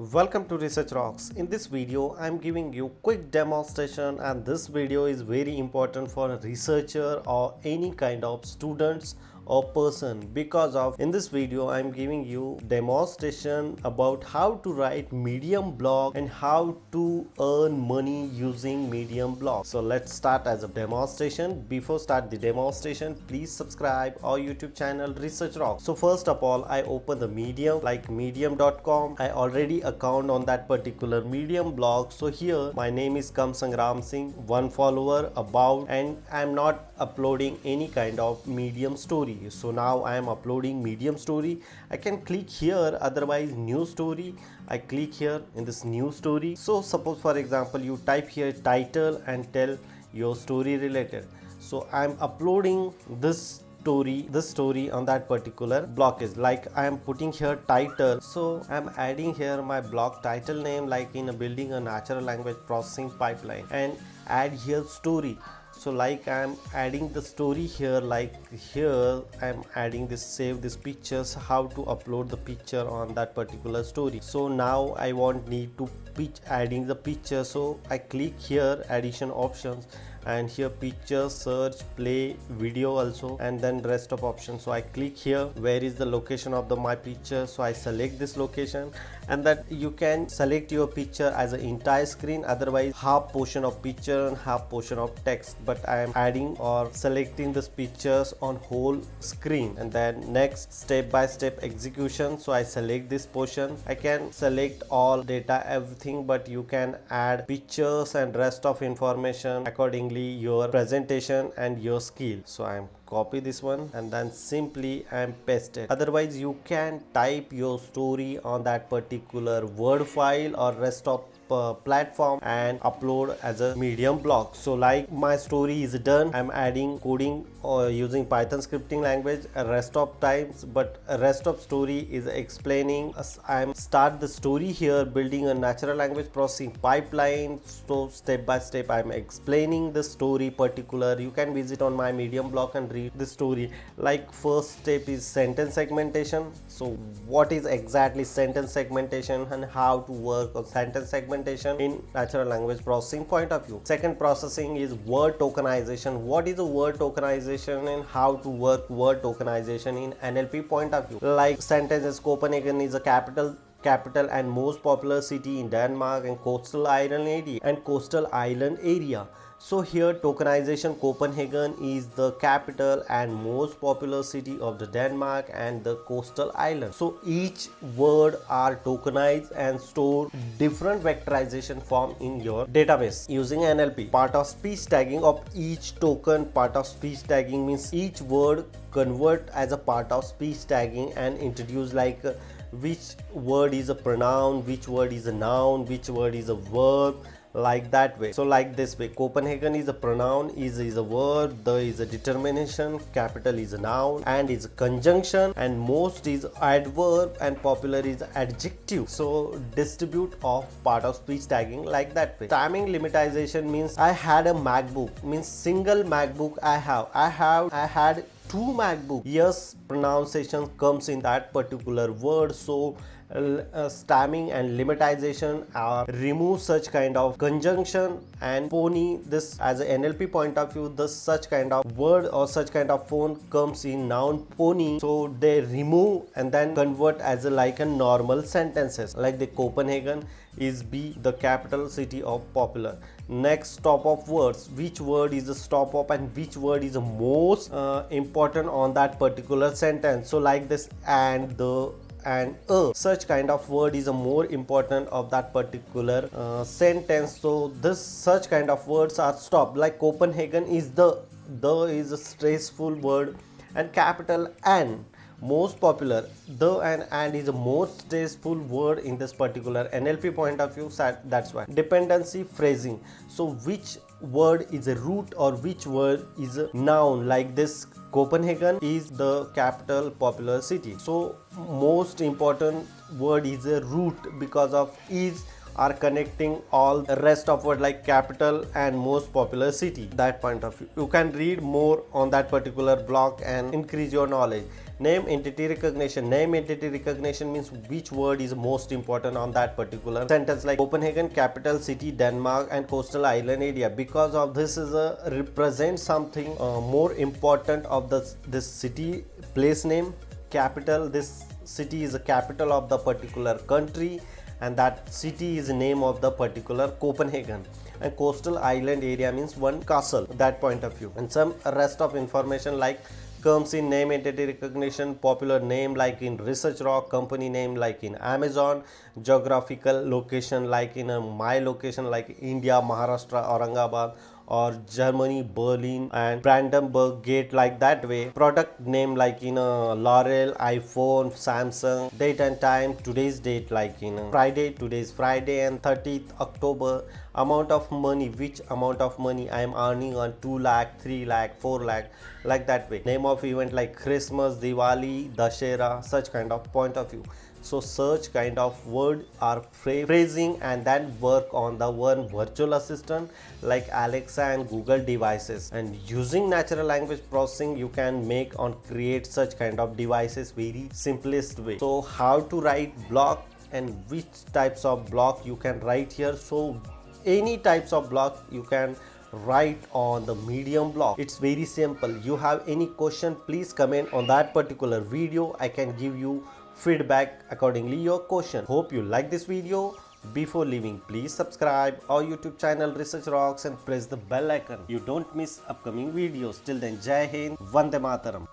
Welcome to Research Rocks. In this video, I am giving you quick demonstration, and this video is very important for a researcher or any kind of students or person because of in this video I am giving you demonstration about how to write Medium blog and how to earn money using Medium blog. So let's start as a demonstration. Before start the demonstration, please subscribe our YouTube channel Research Rocks. So first of all, I open the Medium like medium.com. I already account on that particular Medium blog. So here my name is Kam Sangram Singh, one follower, about, and I am not uploading any kind of Medium story. So now I am uploading Medium story. I can click here, otherwise new story. I click here in this new story. So suppose for example you type here title and tell your story related. So I am uploading this story on that particular block. Is like I am putting here title, so I am adding here my block title name, like in a building a natural language processing pipeline, and add here story. So like I am adding the story here, like here I am adding this, save this pictures, how to upload the picture on that particular story. So now I need to adding the picture, so I click here addition options, and here picture, search, play, video also, and then rest of options. So I click here where is the location of my picture, so I select this location, and that you can select your picture as an entire screen, otherwise half portion of picture and half portion of text, but I am adding or selecting this pictures on whole screen. And then next step by step execution, so I select this portion. I can select all data, everything, but you can add pictures and rest of information accordingly your presentation and your skill. So I am copy this one and then simply I am paste it. Otherwise you can type your story on that particular Word file or rest of platform and upload as a Medium blog. So like my story is done, I'm adding coding or using Python scripting language rest of times, but rest of story is explaining. I'm start the story here building a natural language processing pipeline. So step by step I'm explaining the story particular. You can visit on my Medium blog and read the story. Like first step is sentence segmentation. So what is exactly sentence segmentation and how to work on sentence segmentation in natural language processing point of view. Second processing is word tokenization. What is a word tokenization and how to work word tokenization in NLP point of view. Like sentences, Copenhagen is a capital and most popular city in Denmark and coastal island area. So here tokenization, Copenhagen is the capital and most popular city of the Denmark and the coastal island. So each word are tokenized and stored different vectorization form in your database using NLP. Part of speech tagging of each token. Part of speech tagging means each word convert as a part of speech tagging and introduce like which word is a pronoun, which word is a noun, which word is a verb, like that way. So like this way, Copenhagen is a pronoun, is a verb, the is a determination, capital is a noun and is a conjunction, and most is adverb and popular is adjective. So distribute of part of speech tagging like that way. Timing limitization means I had a MacBook, means single MacBook I had two MacBook. Yes, pronunciation comes in that particular word. So stemming and limitization are remove such kind of conjunction and pony. This as a NLP point of view, this such kind of word or such kind of phone comes in noun pony, so they remove and then convert as a like a normal sentences, like the Copenhagen is be the capital city of popular. Next, stop of words. Which word is a stop of and which word is the most important on that particular sentence. So like this and the and such kind of word is a more important of that particular sentence. So this such kind of words are stopped. Like Copenhagen is the is a stressful word, and capital and most popular, the and is a most stressful word in this particular NLP point of view. That's why dependency phrasing. So which word is a root or which word is a noun, like this Copenhagen is the capital popular city. So most important word is a root because of is are connecting all the rest of word like capital and most popular city. That point of view, you can read more on that particular block and increase your knowledge. Name entity recognition. Name entity recognition means which word is most important on that particular sentence, like Copenhagen, capital city, Denmark, and coastal island area. Because of this is a represent something more important of this city, place name, capital. This city is a capital of the particular country, and that city is the name of the particular Copenhagen. And coastal island area means one castle, that point of view. And some rest of information like comes in name entity recognition, popular name like in ResearchRock, company name like in Amazon, geographical location like in my location like India, Maharashtra, Aurangabad, or Germany, Berlin, and Brandenburg Gate, like that way. Product name like in L'Oreal, iPhone, Samsung. Date and time, today's date like in Friday, today's Friday and 30th October. Amount of money, which amount of money I am earning on 2 lakh, 3 lakh, 4 lakh, like that way. Name of event like Christmas, Diwali, Dashera, such kind of point of view. So such kind of word are phrasing, and then work on the one virtual assistant like Alexa and Google devices. And using natural language processing, you can make and create such kind of devices very simplest way. So how to write block and which types of block you can write here. So any types of block you can write on the Medium block. It's very simple. You have any question, please comment on that particular video. I can give you feedback accordingly your question. Hope you like this video. Before leaving, please subscribe our YouTube channel Research Rocks and press the bell icon. You don't miss upcoming videos. Till then, Jai Hind, Vande Mataram.